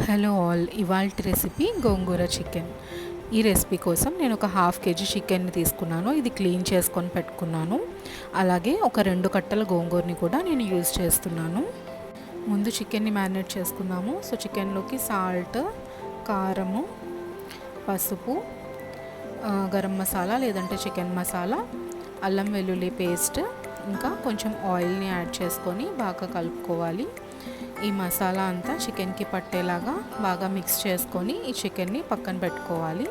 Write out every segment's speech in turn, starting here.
Hello all, ఇవాల్టి recipe గోంగూర chicken. ఈ recipe కోసం నేను ఒక హాఫ్ కేజీ చికెన్ని తీసుకున్నాను. ఇది క్లీన్ చేసుకొని పెట్టుకున్నాను. అలాగే ఒక 2 కట్టల గోంగూరని కూడా నేను యూజ్ చేస్తున్నాను. ముందు చికెన్ని మ్యారినేట్ చేసుకుందాము. సో చికెన్లోకి సాల్ట్, కారము, పసుపు, గరం మసాలా లేదంటే చికెన్ మసాలా, అల్లం వెల్లుల్లి పేస్ట్, ఇంకా కొంచెం ఆయిల్ని యాడ్ చేసుకొని బాగా కలుపుకోవాలి. ఈ మసాలా అంతా చికెన్కి పట్టేలాగా బాగా మిక్స్ చేసుకొని ఈ చికెన్ని పక్కన పెట్టుకోవాలి.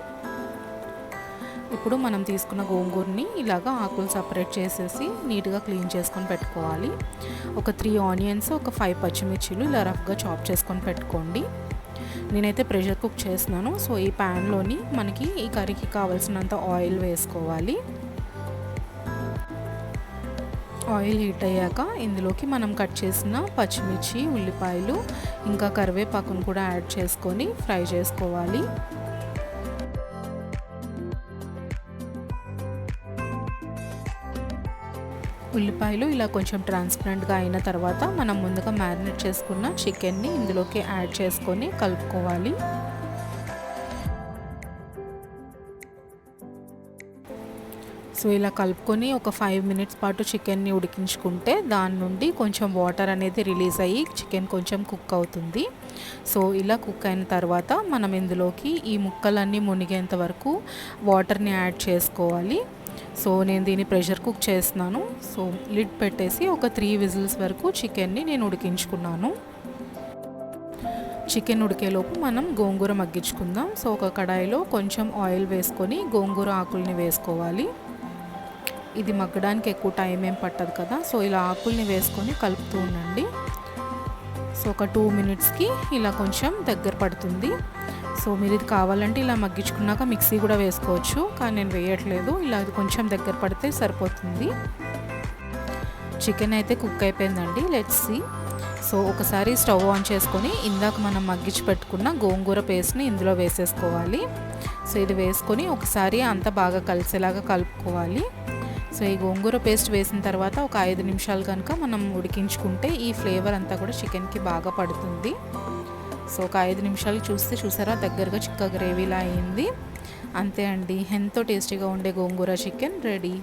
ఇప్పుడు మనం తీసుకున్న గోంగూరని ఇలాగా ఆకులు సపరేట్ చేసేసి నీట్గా క్లీన్ చేసుకొని పెట్టుకోవాలి. ఒక 3 ఆనియన్స్, ఒక 5 పచ్చిమిర్చిలు ఇలా రఫ్గా చాప్ చేసుకొని పెట్టుకోండి. నేనైతే ప్రెషర్ కుక్ చేస్తున్నాను. సో ఈ ప్యాన్లోని మనకి ఈ కర్రీకి కావాల్సినంత ఆయిల్ వేసుకోవాలి. ఆయిల్ హీట్ అయ్యాక ఇందులోకి మనం కట్ చేసిన పచ్చిమిర్చి, ఉల్లిపాయలు, ఇంకా కరివేపాకును కూడా యాడ్ చేసుకొని ఫ్రై చేసుకోవాలి. ఉల్లిపాయలు ఇలా కొంచెం ట్రాన్స్పరెంట్గా అయిన తర్వాత మనం ముందుగా మ్యారినేట్ చేసుకున్న చికెన్ని ఇందులోకి యాడ్ చేసుకొని కలుపుకోవాలి. సో ఇలా కలుపుకొని ఒక 5 మినిట్స్ పాటు చికెన్ని ఉడికించుకుంటే దాని నుండి కొంచెం వాటర్ అనేది రిలీజ్ అయ్యి చికెన్ కొంచెం కుక్ అవుతుంది. సో ఇలా కుక్ అయిన తర్వాత మనం ఇందులోకి ఈ ముక్కలన్నీ మునిగేంత వరకు వాటర్ని యాడ్ చేసుకోవాలి. సో నేను దీన్ని ప్రెషర్ కుక్ చేస్తున్నాను. సో లిడ్ పెట్టేసి ఒక 3 విజిల్స్ వరకు చికెన్ని నేను ఉడికించుకున్నాను. చికెన్ ఉడికేలోపు మనం గోంగూర మగ్గించుకుందాం. సో ఒక కడాయిలో కొంచెం ఆయిల్ వేసుకొని గోంగూర ఆకుల్ని వేసుకోవాలి. ఇది మగ్గడానికి ఎక్కువ టైం ఏం పట్టదు కదా. సో ఇలా ఆకుల్ని వేసుకొని కలుపుతూ ఉండండి. సో ఒక 2 మినిట్స్కి ఇలా కొంచెం దగ్గర పడుతుంది. సో మీరు ఇది కావాలంటే ఇలా మగ్గించుకున్నాక మిక్సీ కూడా వేసుకోవచ్చు, కానీ నేను వేయట్లేదు. ఇలా అది కొంచెం దగ్గర పడితే సరిపోతుంది. చికెన్ అయితే కుక్ అయిపోయిందండి. Let's see. సో ఒకసారి స్టవ్ ఆన్ చేసుకొని ఇందాక మనం మగ్గించి పెట్టుకున్న గోంగూర పేస్ట్ని ఇందులో వేసేసుకోవాలి. సో ఇది వేసుకొని ఒకసారి అంతా బాగా కలిసేలాగా కలుపుకోవాలి. సో ఈ గోంగూర పేస్ట్ వేసిన తర్వాత ఒక 5 నిమిషాలు కనుక మనం ఉడికించుకుంటే ఈ ఫ్లేవర్ అంతా కూడా చికెన్కి బాగా పడుతుంది. సో ఒక 5 నిమిషాలు చూసారా దగ్గరగా చిక్క గ్రేవీలా అయింది. అంతే అండి, ఎంతో టేస్టీగా ఉండే గోంగూర చికెన్ రెడీ.